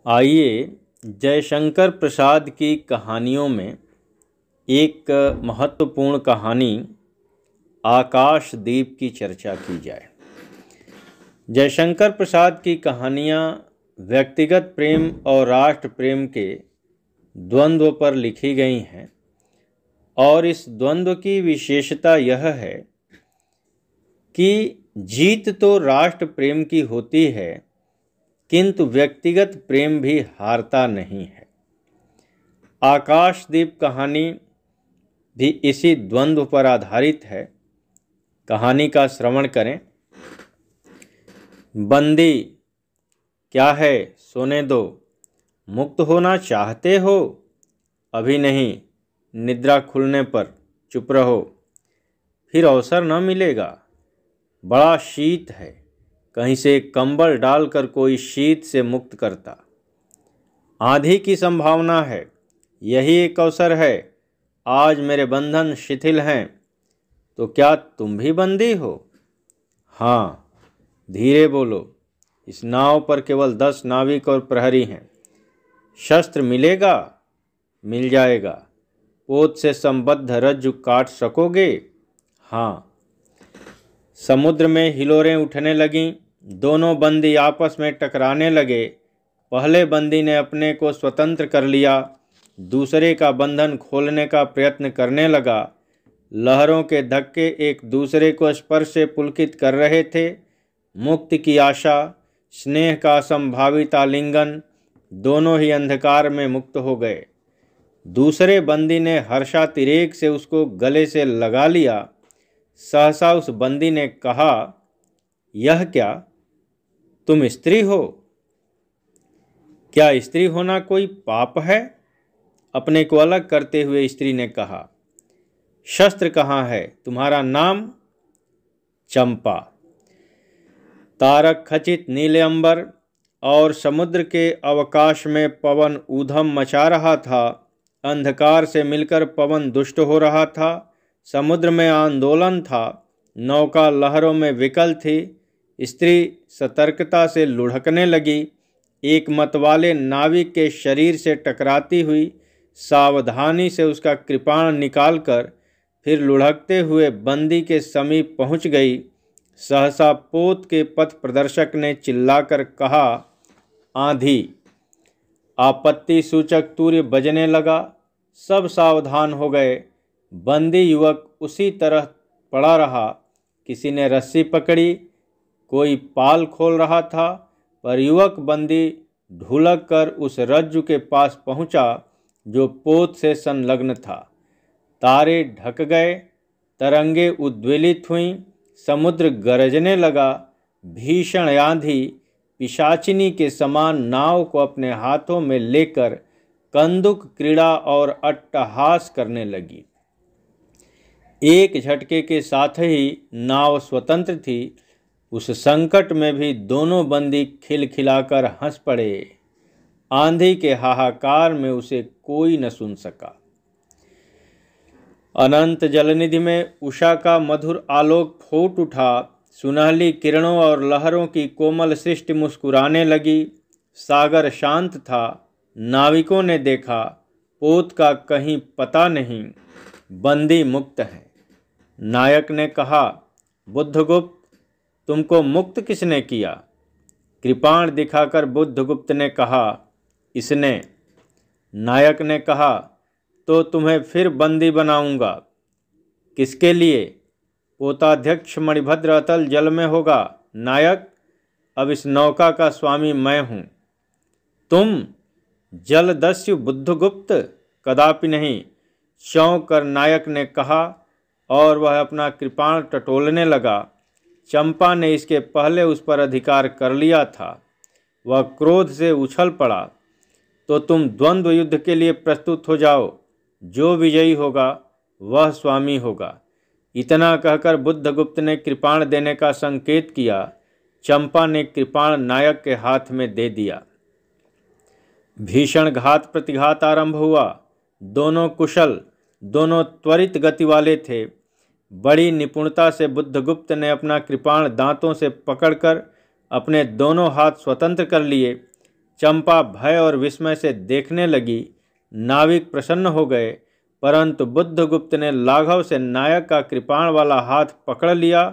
आइए जयशंकर प्रसाद की कहानियों में एक महत्वपूर्ण कहानी आकाशदीप की चर्चा की जाए। जयशंकर प्रसाद की कहानियाँ व्यक्तिगत प्रेम और राष्ट्र प्रेम के द्वंद्व पर लिखी गई हैं और इस द्वंद्व की विशेषता यह है कि जीत तो राष्ट्र प्रेम की होती है किंतु व्यक्तिगत प्रेम भी हारता नहीं है। आकाशदीप कहानी भी इसी द्वंद्व पर आधारित है। कहानी का श्रवण करें। बंदी, क्या है, सोने दो। मुक्त होना चाहते हो? अभी नहीं, निद्रा खुलने पर। चुप रहो, फिर अवसर न मिलेगा। बड़ा शीत है, कहीं से कंबल डालकर कोई शीत से मुक्त करता। आंधी की संभावना है, यही एक अवसर है। आज मेरे बंधन शिथिल हैं, तो क्या तुम भी बंदी हो? हाँ, धीरे बोलो। इस नाव पर केवल 10 नाविक और प्रहरी हैं। शस्त्र मिलेगा? मिल जाएगा। पोत से संबद्ध रज्जु काट सकोगे? हाँ। समुद्र में हिलोरें उठने लगीं। दोनों बंदी आपस में टकराने लगे। पहले बंदी ने अपने को स्वतंत्र कर लिया, दूसरे का बंधन खोलने का प्रयत्न करने लगा। लहरों के धक्के एक दूसरे को स्पर्श से पुलकित कर रहे थे। मुक्ति की आशा, स्नेह का संभावित आलिंगन, दोनों ही अंधकार में मुक्त हो गए। दूसरे बंदी ने हर्षातिरेक से उसको गले से लगा लिया। सहसा उस बंदी ने कहा, यह क्या, तुम स्त्री हो? क्या स्त्री होना कोई पाप है? अपने को अलग करते हुए स्त्री ने कहा। शस्त्र कहाँ है? तुम्हारा नाम? चंपा। तारक खचित नीले अंबर और समुद्र के अवकाश में पवन ऊधम मचा रहा था। अंधकार से मिलकर पवन दुष्ट हो रहा था। समुद्र में आंदोलन था। नौका लहरों में विकल थी। स्त्री सतर्कता से लुढ़कने लगी। एक मतवाले नाविक के शरीर से टकराती हुई सावधानी से उसका कृपाण निकालकर फिर लुढ़कते हुए बंदी के समीप पहुंच गई। सहसा पोत के पथ प्रदर्शक ने चिल्लाकर कहा, आंधी। आपत्ति सूचक तूर्य बजने लगा। सब सावधान हो गए। बंदी युवक उसी तरह पड़ा रहा। किसी ने रस्सी पकड़ी, कोई पाल खोल रहा था, पर युवक बंदी ढुलक कर उस रज्जु के पास पहुंचा जो पोत से संलग्न था। तारे ढक गए, तरंगे उद्वेलित हुईं, समुद्र गरजने लगा। भीषण आंधी पिशाचिनी के समान नाव को अपने हाथों में लेकर कंदुक क्रीड़ा और अट्टहास करने लगी। एक झटके के साथ ही नाव स्वतंत्र थी। उस संकट में भी दोनों बंदी खिलखिलाकर हंस पड़े। आंधी के हाहाकार में उसे कोई न सुन सका। अनंत जलनिधि में उषा का मधुर आलोक फूट उठा। सुनहली किरणों और लहरों की कोमल सृष्टि मुस्कुराने लगी। सागर शांत था। नाविकों ने देखा, पोत का कहीं पता नहीं। बंदी मुक्त है। नायक ने कहा, बुद्धगुप्त, तुमको मुक्त किसने किया? कृपाण दिखाकर बुद्धगुप्त ने कहा, इसने। नायक ने कहा, तो तुम्हें फिर बंदी बनाऊंगा। किसके लिए? पोताध्यक्ष मणिभद्र अतल जल में होगा। नायक, अब इस नौका का स्वामी मैं हूँ। तुम? जलदस्यु बुद्धगुप्त, कदापि नहीं, चौंक कर नायक ने कहा और वह अपना कृपाण टटोलने लगा। चंपा ने इसके पहले उस पर अधिकार कर लिया था। वह क्रोध से उछल पड़ा। तो तुम द्वंद्व युद्ध के लिए प्रस्तुत हो जाओ। जो विजयी होगा वह स्वामी होगा। इतना कहकर बुद्धगुप्त ने कृपाण देने का संकेत किया। चंपा ने कृपाण नायक के हाथ में दे दिया। भीषण घात प्रतिघात आरंभ हुआ। दोनों कुशल, दोनों त्वरित गति वाले थे। बड़ी निपुणता से बुद्धगुप्त ने अपना कृपाण दांतों से पकड़कर अपने दोनों हाथ स्वतंत्र कर लिए। चंपा भय और विस्मय से देखने लगी। नाविक प्रसन्न हो गए, परंतु बुद्धगुप्त ने लाघव से नायक का कृपाण वाला हाथ पकड़ लिया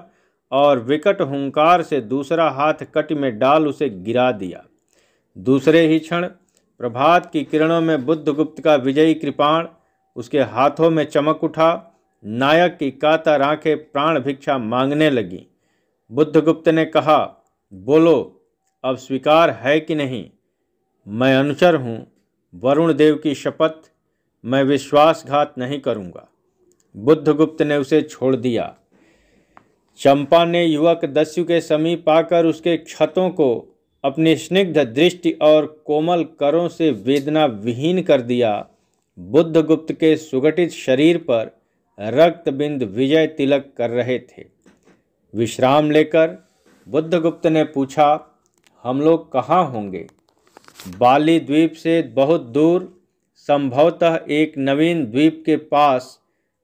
और विकट हुंकार से दूसरा हाथ कटी में डाल उसे गिरा दिया। दूसरे ही क्षण प्रभात की किरणों में बुद्धगुप्त का विजयी कृपाण उसके हाथों में चमक उठा। नायक की कातर आंखें प्राण भिक्षा मांगने लगीं। बुद्धगुप्त ने कहा, बोलो, अब स्वीकार है कि नहीं? मैं अनुचर हूँ, वरुण देव की शपथ, मैं विश्वासघात नहीं करूँगा। बुद्धगुप्त ने उसे छोड़ दिया। चंपा ने युवक दस्यु के समीप आकर उसके क्षतों को अपनी स्निग्ध दृष्टि और कोमल करों से वेदना विहीन कर दिया। बुद्धगुप्त के सुगठित शरीर पर रक्त बिंद विजय तिलक कर रहे थे। विश्राम लेकर बुद्धगुप्त ने पूछा, हम लोग कहाँ होंगे? बाली द्वीप से बहुत दूर, संभवतः एक नवीन द्वीप के पास,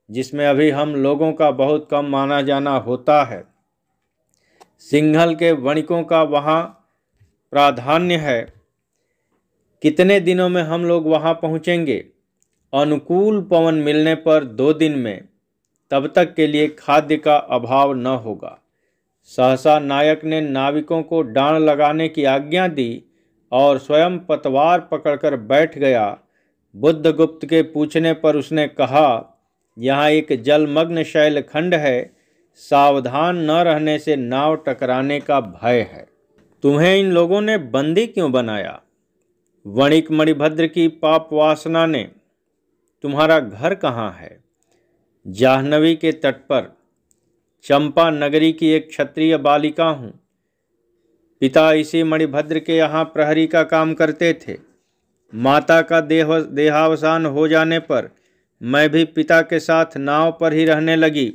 जिसमें अभी हम लोगों का बहुत कम माना जाना होता है। सिंघल के वणिकों का वहाँ प्राधान्य है। कितने दिनों में हम लोग वहाँ पहुँचेंगे? अनुकूल पवन मिलने पर 2 दिन में। तब तक के लिए खाद्य का अभाव न होगा। सहसा नायक ने नाविकों को डांड लगाने की आज्ञा दी और स्वयं पतवार पकड़कर बैठ गया। बुद्धगुप्त के पूछने पर उसने कहा, यहाँ एक जलमग्न शैलखंड है, सावधान न रहने से नाव टकराने का भय है। तुम्हें इन लोगों ने बंदी क्यों बनाया? वणिक मणिभद्र की पाप वासना ने। तुम्हारा घर कहाँ है? जाह्नवी के तट पर। चंपा नगरी की एक क्षत्रिय बालिका हूँ। पिता इसी मणिभद्र के यहाँ प्रहरी का काम करते थे। माता का देहावसान हो जाने पर मैं भी पिता के साथ नाव पर ही रहने लगी।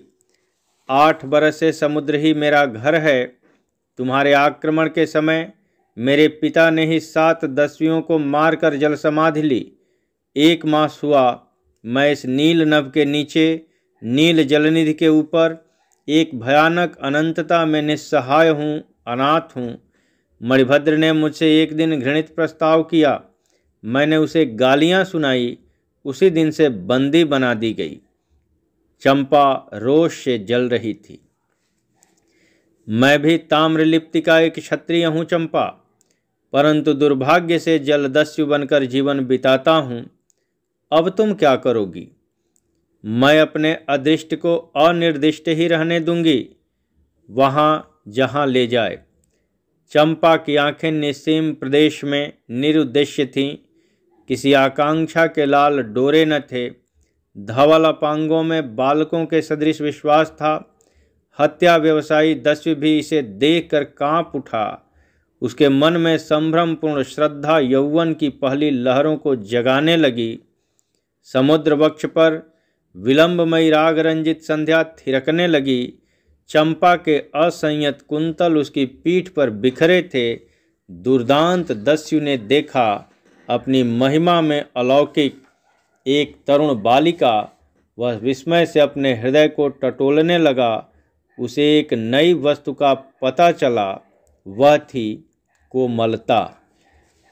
8 बरस से समुद्र ही मेरा घर है। तुम्हारे आक्रमण के समय मेरे पिता ने ही 7 दस्युओं को मारकर जल समाधि ली। 1 मास हुआ मैं इस नील नभ के नीचे, नील जलनिधि के ऊपर एक भयानक अनंतता में निस्सहाय हूँ, अनाथ हूँ। मणिभद्र ने मुझसे एक दिन घृणित प्रस्ताव किया। मैंने उसे गालियाँ सुनाई। उसी दिन से बंदी बना दी गई। चंपा रोष से जल रही थी। मैं भी ताम्रलिप्ति का एक क्षत्रिय हूँ चंपा, परंतु दुर्भाग्य से जलदस्यु बनकर जीवन बिताता हूँ। अब तुम क्या करोगी? मैं अपने अदृष्ट को अनिर्दिष्ट ही रहने दूंगी, वहाँ जहाँ ले जाए। चंपा की आंखें निस्सीम प्रदेश में निरुद्देश्य थीं। किसी आकांक्षा के लाल डोरे न थे। धवल अपांगों में बालकों के सदृश विश्वास था। हत्या व्यवसायी दस्यु भी इसे देखकर कांप उठा। उसके मन में संभ्रमपूर्ण श्रद्धा यौवन की पहली लहरों को जगाने लगी। समुद्र वक्ष पर विलंबमयी राग रंजित संध्या थिरकने लगी। चंपा के असंयत कुंतल उसकी पीठ पर बिखरे थे। दुर्दांत दस्यु ने देखा, अपनी महिमा में अलौकिक एक तरुण बालिका। वह विस्मय से अपने हृदय को टटोलने लगा। उसे एक नई वस्तु का पता चला, वह थी कोमलता।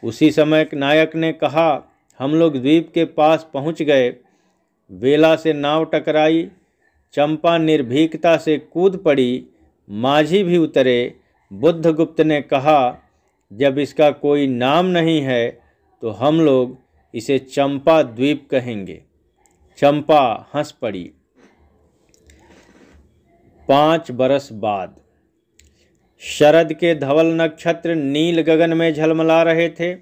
उसी समय नायक ने कहा, हम लोग द्वीप के पास पहुंच गए। वेला से नाव टकराई। चंपा निर्भीकता से कूद पड़ी। माझी भी उतरे। बुद्धगुप्त ने कहा, जब इसका कोई नाम नहीं है तो हम लोग इसे चंपा द्वीप कहेंगे। चंपा हंस पड़ी। 5 बरस बाद शरद के धवल नक्षत्र नील गगन में झलमला रहे थे।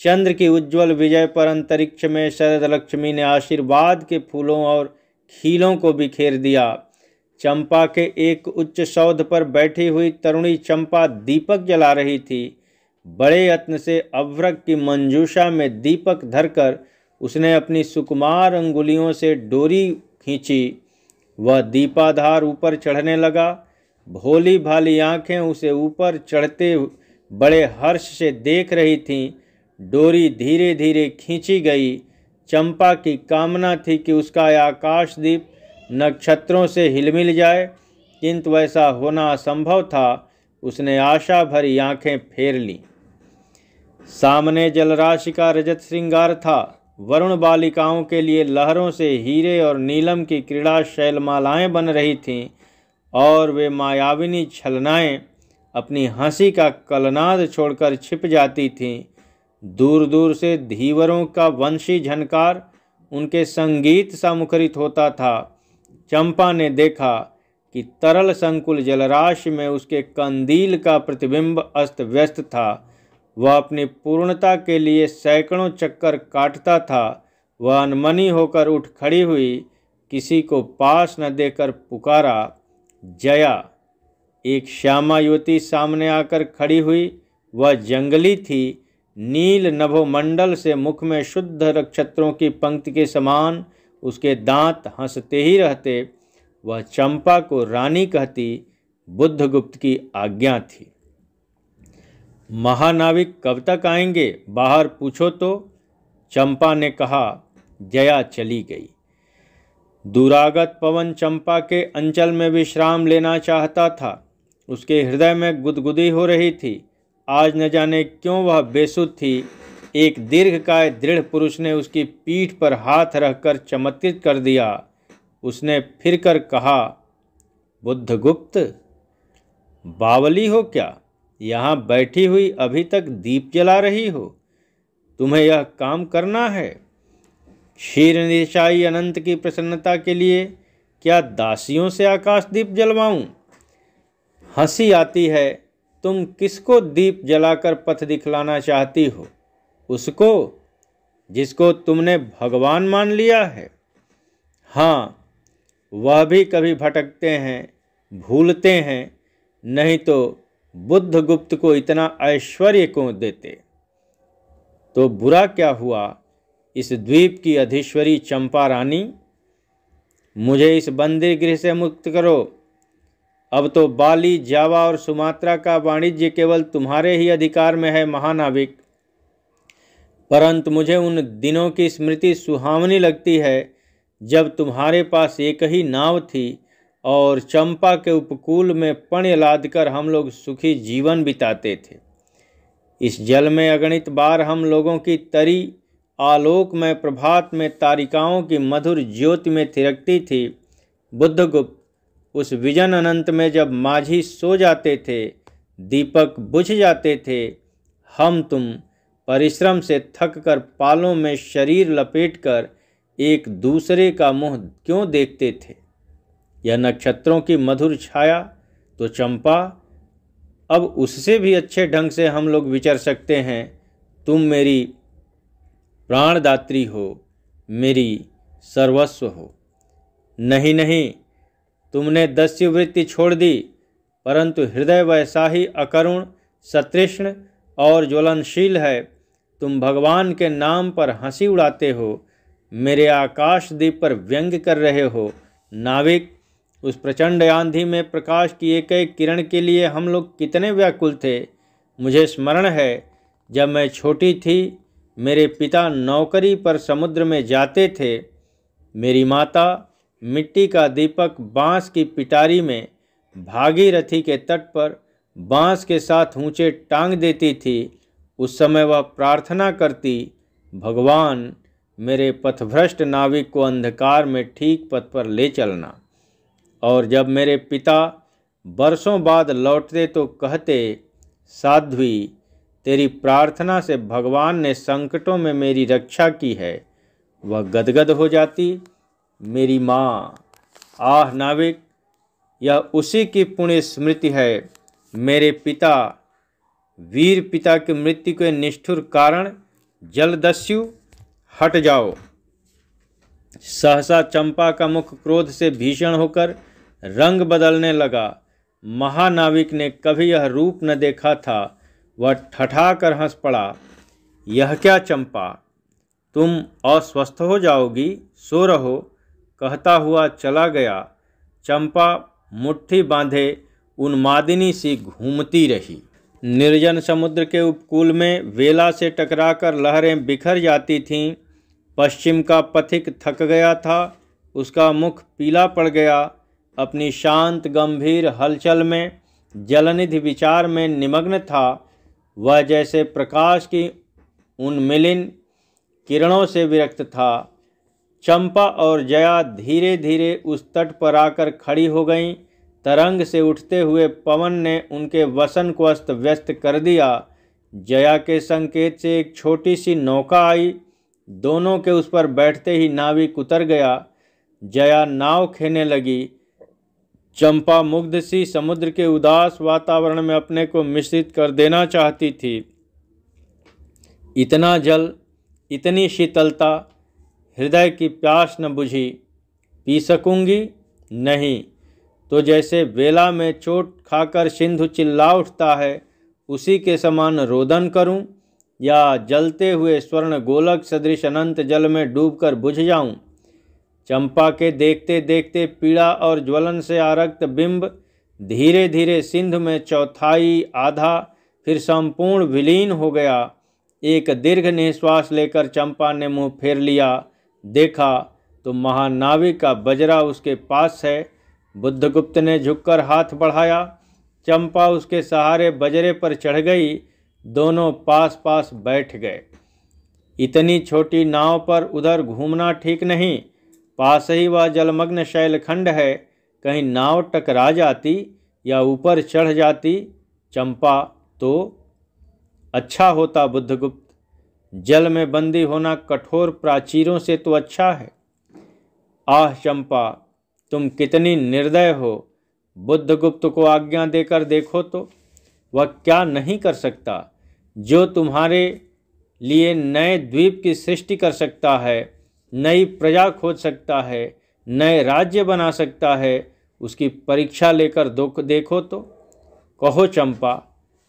चंद्र की उज्ज्वल विजय पर अंतरिक्ष में शरद लक्ष्मी ने आशीर्वाद के फूलों और खीलों को बिखेर दिया। चंपा के एक उच्च सौध पर बैठी हुई तरुणी चंपा दीपक जला रही थी। बड़े यत्न से अभ्रक की मंजूषा में दीपक धरकर उसने अपनी सुकुमार अंगुलियों से डोरी खींची। वह दीपाधार ऊपर चढ़ने लगा। भोली भाली आंखें उसे ऊपर चढ़ते बड़े हर्ष से देख रही थीं। डोरी धीरे धीरे खींची गई। चंपा की कामना थी कि उसका आकाशदीप नक्षत्रों से हिलमिल जाए, किंतु वैसा होना असंभव था। उसने आशा भरी आंखें फेर लीं। सामने जलराशि का रजत श्रृंगार था। वरुण बालिकाओं के लिए लहरों से हीरे और नीलम की क्रीड़ा शैलमालाएं बन रही थीं और वे मायाविनी छलनाएं अपनी हंसी का कलनाद छोड़कर छिप जाती थीं। दूर दूर से धीवरों का वंशी झनकार उनके संगीत सा मुखरित होता था। चंपा ने देखा कि तरल संकुल जलराशि में उसके कंदील का प्रतिबिंब अस्त व्यस्त था। वह अपनी पूर्णता के लिए सैकड़ों चक्कर काटता था। वह अनमनी होकर उठ खड़ी हुई, किसी को पास न देकर पुकारा, जया। एक श्यामा युवती सामने आकर खड़ी हुई। वह जंगली थी। नील नभोमंडल से मुख में शुद्ध नक्षत्रों की पंक्ति के समान उसके दांत हंसते ही रहते। वह चंपा को रानी कहती। बुद्धगुप्त की आज्ञा थी। महानाविक कब तक आएंगे, बाहर पूछो तो। चंपा ने कहा। जया चली गई। दूरागत पवन चंपा के अंचल में विश्राम लेना चाहता था। उसके हृदय में गुदगुदी हो रही थी। आज न जाने क्यों वह बेसुध थी। एक दीर्घकाय दृढ़ पुरुष ने उसकी पीठ पर हाथ रखकर चमत्कृत कर दिया। उसने फिर कर कहा, बुद्धगुप्त, बावली हो क्या? यहाँ बैठी हुई अभी तक दीप जला रही हो? तुम्हें यह काम करना है? क्षीरनिशाई अनंत की प्रसन्नता के लिए क्या दासियों से आकाश दीप जलवाऊं? हंसी आती है। तुम किसको दीप जलाकर पथ दिखलाना चाहती हो? उसको जिसको तुमने भगवान मान लिया है। हाँ, वह भी कभी भटकते हैं, भूलते हैं, नहीं तो बुद्धगुप्त को इतना ऐश्वर्य क्यों देते? तो बुरा क्या हुआ? इस द्वीप की अधीश्वरी चंपा रानी, मुझे इस बंदी गृह से मुक्त करो। अब तो बाली, जावा और सुमात्रा का वाणिज्य केवल तुम्हारे ही अधिकार में है महानाविक। परंतु मुझे उन दिनों की स्मृति सुहावनी लगती है जब तुम्हारे पास एक ही नाव थी और चंपा के उपकूल में पण्य लादकर हम लोग सुखी जीवन बिताते थे। इस जल में अगणित बार हम लोगों की तरी आलोक में प्रभात में तारिकाओं की मधुर ज्योति में थिरकती थी। बुद्धगुप्त, उस विजन अनंत में जब माझी सो जाते थे, दीपक बुझ जाते थे, हम तुम परिश्रम से थक कर पालों में शरीर लपेटकर एक दूसरे का मुंह क्यों देखते थे? यह नक्षत्रों की मधुर छाया तो चंपा, अब उससे भी अच्छे ढंग से हम लोग विचर सकते हैं। तुम मेरी प्राणदात्री हो, मेरी सर्वस्व हो। नहीं नहीं, तुमने दस्युवृत्ति छोड़ दी, परंतु हृदय वैसा ही अकरुण, सतृष्ण और ज्वलनशील है। तुम भगवान के नाम पर हंसी उड़ाते हो, मेरे आकाशदीप पर व्यंग कर रहे हो। नाविक, उस प्रचंड आंधी में प्रकाश की एक एक किरण के लिए हम लोग कितने व्याकुल थे। मुझे स्मरण है, जब मैं छोटी थी, मेरे पिता नौकरी पर समुद्र में जाते थे। मेरी माता मिट्टी का दीपक बांस की पिटारी में भागीरथी के तट पर बांस के साथ ऊंचे टांग देती थी। उस समय वह प्रार्थना करती, भगवान, मेरे पथभ्रष्ट नाविक को अंधकार में ठीक पथ पर ले चलना। और जब मेरे पिता बरसों बाद लौटते तो कहते, साध्वी, तेरी प्रार्थना से भगवान ने संकटों में मेरी रक्षा की है। वह गदगद हो जाती। मेरी माँ, आह नाविक, यह उसी की पुण्य स्मृति है। मेरे पिता, वीर पिता की मृत्यु के निष्ठुर कारण जलदस्यु, हट जाओ। सहसा चंपा का मुख क्रोध से भीषण होकर रंग बदलने लगा। महानाविक ने कभी यह रूप न देखा था। वह ठठाकर हंस पड़ा। यह क्या चंपा, तुम अस्वस्थ हो जाओगी, सो रहो, कहता हुआ चला गया। चंपा मुट्ठी बांधे उन्मादिनी सी घूमती रही। निर्जन समुद्र के उपकूल में वेला से टकराकर लहरें बिखर जाती थीं। पश्चिम का पथिक थक गया था। उसका मुख पीला पड़ गया। अपनी शांत गंभीर हलचल में जलनिधि विचार में निमग्न था। वह जैसे प्रकाश की उन्मिलिन किरणों से विरक्त था। चंपा और जया धीरे धीरे उस तट पर आकर खड़ी हो गईं। तरंग से उठते हुए पवन ने उनके वसन को अस्त व्यस्त कर दिया। जया के संकेत से एक छोटी सी नौका आई। दोनों के उस पर बैठते ही नाविक उतर गया। जया नाव खेने लगी। चंपा मुग्ध सी समुद्र के उदास वातावरण में अपने को मिश्रित कर देना चाहती थी। इतना जल, इतनी शीतलता, हृदय की प्यास न बुझी। पी सकूंगी? नहीं। तो जैसे वेला में चोट खाकर सिंधु चिल्ला उठता है, उसी के समान रोदन करूं, या जलते हुए स्वर्ण गोलक सदृश अनंत जल में डूबकर बुझ जाऊं? चंपा के देखते देखते पीड़ा और ज्वलन से आरक्त बिंब धीरे धीरे सिंधु में चौथाई, आधा, फिर संपूर्ण विलीन हो गया। एक दीर्घ निश्वास लेकर चंपा ने मुंह फेर लिया। देखा तो महानाविक का बजरा उसके पास है। बुद्धगुप्त ने झुककर हाथ बढ़ाया। चंपा उसके सहारे बजरे पर चढ़ गई। दोनों पास पास बैठ गए। इतनी छोटी नाव पर उधर घूमना ठीक नहीं। पास ही वह जलमग्न शैलखंड है। कहीं नाव टकरा जाती या ऊपर चढ़ जाती चंपा तो अच्छा होता। बुद्धगुप्त, जल में बंदी होना कठोर प्राचीरों से तो अच्छा है। आह चंपा, तुम कितनी निर्दय हो। बुद्धगुप्त को आज्ञा देकर देखो तो वह क्या नहीं कर सकता। जो तुम्हारे लिए नए द्वीप की सृष्टि कर सकता है, नई प्रजा खोज सकता है, नए राज्य बना सकता है, उसकी परीक्षा लेकर देखो तो। कहो चंपा,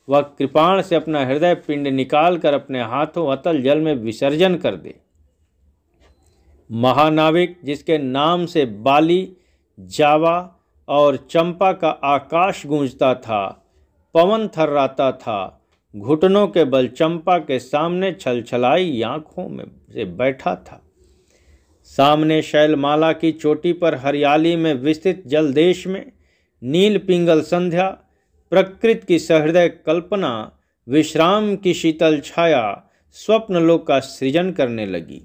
वह कृपाण से अपना हृदय पिंड निकाल कर अपने हाथों अतल जल में विसर्जन कर दे। महानाविक, जिसके नाम से बाली, जावा और चंपा का आकाश गूंजता था, पवन थर्राता था, घुटनों के बल चंपा के सामने छलछलाई आंखों में से बैठा था। सामने शैलमाला की चोटी पर हरियाली में विस्तृत जलदेश में नील पिंगल संध्या, प्रकृति की सहृदय कल्पना, विश्राम की शीतल छाया स्वप्नलोक का सृजन करने लगी।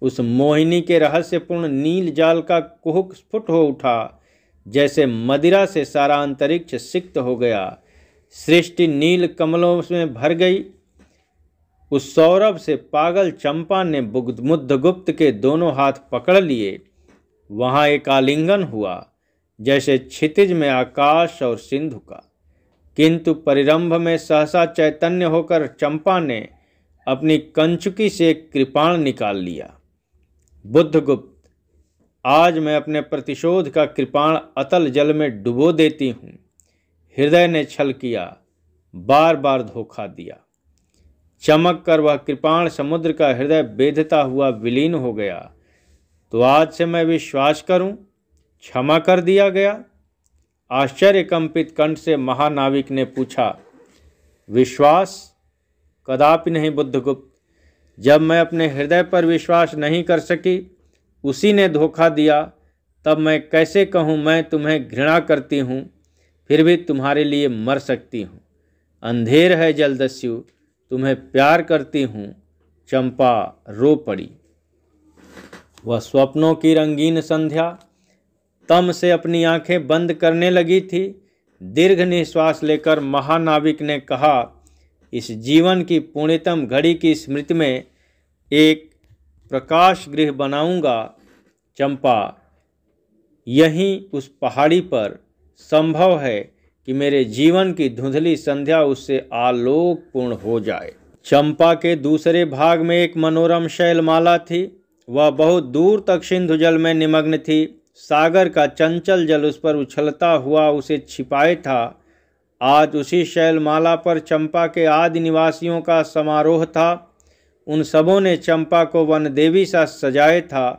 उस मोहिनी के रहस्यपूर्ण नील जाल का कुहुक स्फुट हो उठा, जैसे मदिरा से सारा अंतरिक्ष सिक्त हो गया। सृष्टि नील कमलों में भर गई। उस सौरभ से पागल चंपा ने बुद्धगुप्त के दोनों हाथ पकड़ लिए। वहाँ एक आलिंगन हुआ, जैसे क्षितिज में आकाश और सिंधु का। किंतु परिरंभ में सहसा चैतन्य होकर चंपा ने अपनी कंचुकी से एक कृपाण निकाल लिया। बुद्धगुप्त, आज मैं अपने प्रतिशोध का कृपाण अतल जल में डुबो देती हूँ। हृदय ने छल किया, बार बार धोखा दिया। चमक कर वह कृपाण समुद्र का हृदय बेधता हुआ विलीन हो गया। तो आज से मैं विश्वास करूं, क्षमा कर दिया गया? आश्चर्य कंपित कंठ से महानाविक ने पूछा। विश्वास? कदापि नहीं बुद्धगुप्त। जब मैं अपने हृदय पर विश्वास नहीं कर सकी, उसी ने धोखा दिया, तब मैं कैसे कहूँ मैं तुम्हें घृणा करती हूँ, फिर भी तुम्हारे लिए मर सकती हूँ। अंधेर है जलदस्यु, तुम्हें प्यार करती हूँ। चंपा रो पड़ी। वह स्वप्नों की रंगीन संध्या तम से अपनी आंखें बंद करने लगी थी। दीर्घ निश्वास लेकर महानाविक ने कहा, इस जीवन की पुण्यतम घड़ी की स्मृति में एक प्रकाश गृह बनाऊंगा। चंपा, यहीं उस पहाड़ी पर संभव है कि मेरे जीवन की धुंधली संध्या उससे आलोकपूर्ण हो जाए। चंपा के दूसरे भाग में एक मनोरम शैलमाला थी। वह बहुत दूर तक सिंधु जल में निमग्न थी। सागर का चंचल जल उस पर उछलता हुआ उसे छिपाए था। आज उसी शैलमाला पर चंपा के आदि निवासियों का समारोह था। उन सबों ने चंपा को वन देवी सा सजाए था।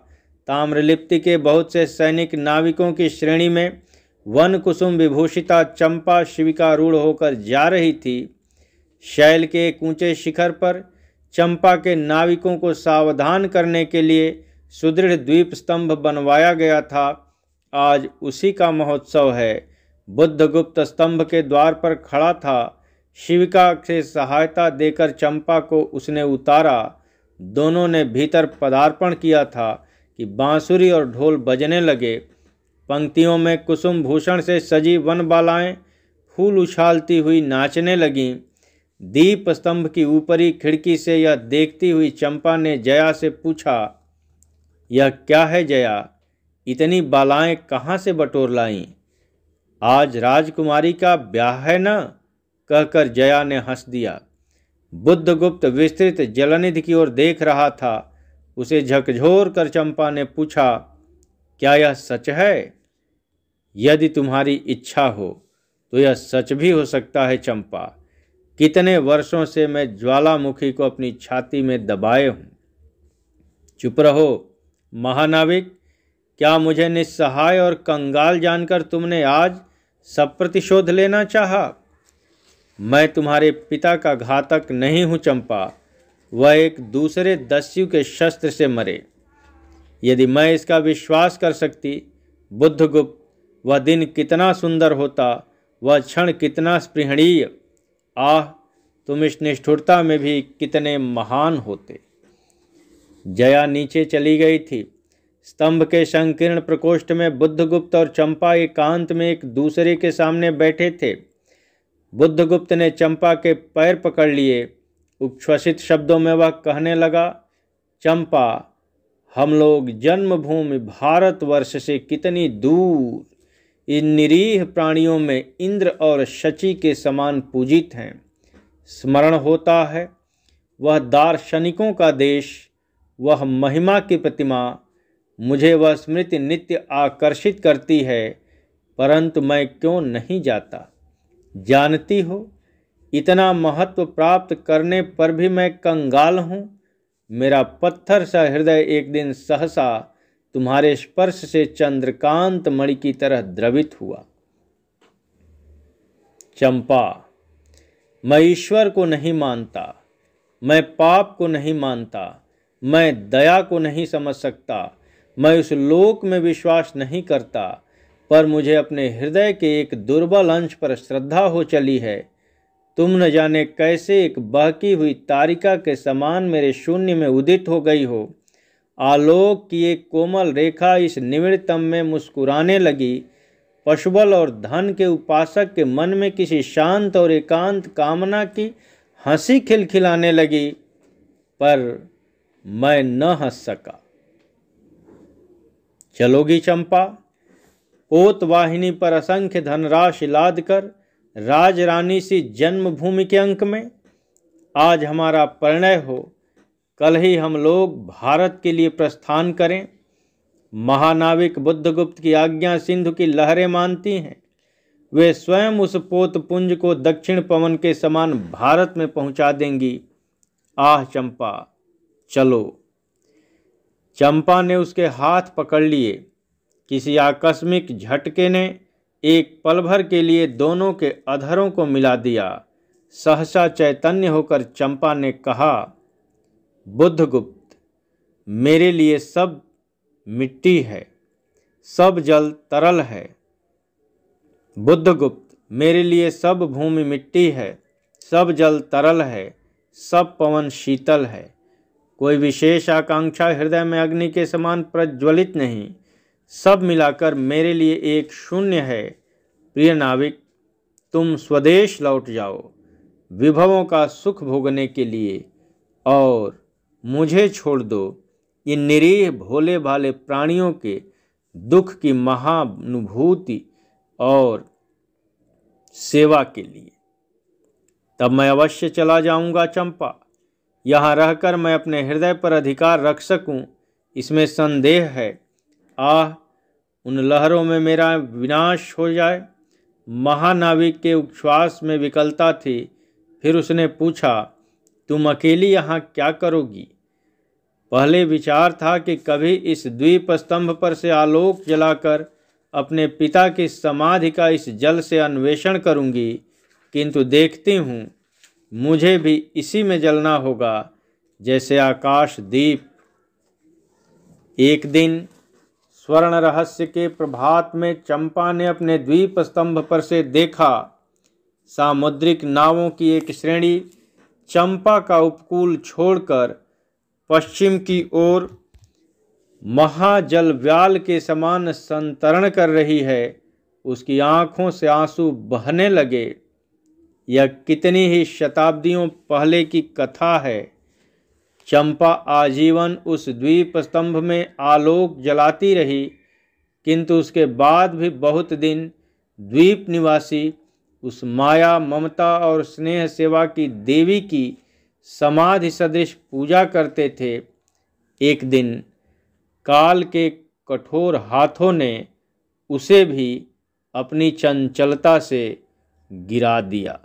ताम्रलिप्ति के बहुत से सैनिक नाविकों की श्रेणी में वन कुसुम विभूषिता चंपा शिविकारूढ़ होकर जा रही थी। शैल के एक ऊंचे शिखर पर चंपा के नाविकों को सावधान करने के लिए सुदृढ़ द्वीप स्तंभ बनवाया गया था। आज उसी का महोत्सव है। बुद्धगुप्त स्तंभ के द्वार पर खड़ा था। शिविका से सहायता देकर चंपा को उसने उतारा। दोनों ने भीतर पदार्पण किया था कि बांसुरी और ढोल बजने लगे। पंक्तियों में कुसुम भूषण से सजी वनबालाएं फूल उछालती हुई नाचने लगीं। दीप स्तंभ की ऊपरी खिड़की से यह देखती हुई चंपा ने जया से पूछा, यह क्या है जया, इतनी बालाएं कहाँ से बटोर लाईं? आज राजकुमारी का ब्याह है ना? कहकर जया ने हंस दिया। बुद्धगुप्त विस्तृत जलनिधि की ओर देख रहा था। उसे झकझोर कर चंपा ने पूछा, क्या यह सच है? यदि तुम्हारी इच्छा हो तो यह सच भी हो सकता है चंपा। कितने वर्षों से मैं ज्वालामुखी को अपनी छाती में दबाए हूं। चुप रहो महानाविक, क्या मुझे निस्सहाय और कंगाल जानकर तुमने आज सब प्रतिशोध लेना चाहा? मैं तुम्हारे पिता का घातक नहीं हूं चंपा, वह एक दूसरे दस्यु के शस्त्र से मरे। यदि मैं इसका विश्वास कर सकती बुद्धगुप्त, वह दिन कितना सुंदर होता, वह क्षण कितना स्पृहणीय। आह, तुम इस निष्ठुरता में भी कितने महान होते। जया नीचे चली गई थी। स्तंभ के संकीर्ण प्रकोष्ठ में बुद्धगुप्त और चंपा एकांत में एक दूसरे के सामने बैठे थे। बुद्धगुप्त ने चंपा के पैर पकड़ लिए। उच्छ्वसित शब्दों में वह कहने लगा, चंपा, हम लोग जन्मभूमि भारतवर्ष से कितनी दूर इन निरीह प्राणियों में इंद्र और शची के समान पूजित हैं। स्मरण होता है वह दार्शनिकों का देश, वह महिमा की प्रतिमा, मुझे वह स्मृति नित्य आकर्षित करती है, परंतु मैं क्यों नहीं जाता? जानती हो, इतना महत्व प्राप्त करने पर भी मैं कंगाल हूँ। मेरा पत्थर सा हृदय एक दिन सहसा तुम्हारे स्पर्श से चंद्रकांत मणि की तरह द्रवित हुआ। चंपा, मैं ईश्वर को नहीं मानता, मैं पाप को नहीं मानता, मैं दया को नहीं समझ सकता, मैं उस लोक में विश्वास नहीं करता, पर मुझे अपने हृदय के एक दुर्बल अंश पर श्रद्धा हो चली है। तुम न जाने कैसे एक बहकी हुई तारिका के समान मेरे शून्य में उदित हो गई हो। आलोक की एक कोमल रेखा इस निविड़तम में मुस्कुराने लगी। पशुबल और धन के उपासक के मन में किसी शांत और एकांत कामना की हंसी खिलखिलाने लगी, पर मैं न हंस सका। चलोगी चंपा? पोतवाहिनी पर असंख्य धनराशि लादकर राजरानी सी जन्मभूमि के अंक में आज हमारा परिणय हो, कल ही हम लोग भारत के लिए प्रस्थान करें। महानाविक बुद्धगुप्त की आज्ञा सिंधु की लहरें मानती हैं। वे स्वयं उस पोतपुंज को दक्षिण पवन के समान भारत में पहुंचा देंगी। आह चंपा, चलो। चंपा ने उसके हाथ पकड़ लिए। किसी आकस्मिक झटके ने एक पल भर के लिए दोनों के अधरों को मिला दिया। सहसा चैतन्य होकर चंपा ने कहा, बुद्धगुप्त, मेरे लिए सब मिट्टी है, सब जल तरल है। बुद्धगुप्त, मेरे लिए सब भूमि मिट्टी है, सब जल तरल है, सब पवन शीतल है। कोई विशेष आकांक्षा हृदय में अग्नि के समान प्रज्वलित नहीं। सब मिलाकर मेरे लिए एक शून्य है। प्रिय नाविक, तुम स्वदेश लौट जाओ विभवों का सुख भोगने के लिए, और मुझे छोड़ दो इन निरीह भोले भाले प्राणियों के दुख की महानुभूति और सेवा के लिए। तब मैं अवश्य चला जाऊंगा चंपा। यहाँ रहकर मैं अपने हृदय पर अधिकार रख सकूं, इसमें संदेह है। आह, उन लहरों में मेरा विनाश हो जाए। महानाविक के उच्छ्वास में विकलता थी। फिर उसने पूछा, तुम अकेली यहाँ क्या करोगी? पहले विचार था कि कभी इस द्वीप स्तंभ पर से आलोक जलाकर अपने पिता की समाधि का इस जल से अन्वेषण करूंगी, किंतु देखती हूँ मुझे भी इसी में जलना होगा जैसे आकाश दीप। एक दिन स्वर्ण रहस्य के प्रभात में चंपा ने अपने द्वीप स्तंभ पर से देखा। सामुद्रिक नावों की एक श्रेणी चंपा का उपकूल छोड़कर पश्चिम की ओर महाजलव्याल के समान संतरण कर रही है। उसकी आंखों से आंसू बहने लगे। यह कितनी ही शताब्दियों पहले की कथा है। चंपा आजीवन उस द्वीप स्तंभ में आलोक जलाती रही, किंतु उसके बाद भी बहुत दिन द्वीप निवासी उस माया, ममता और स्नेह सेवा की देवी की समाधि सदृश पूजा करते थे। एक दिन काल के कठोर हाथों ने उसे भी अपनी चंचलता से गिरा दिया।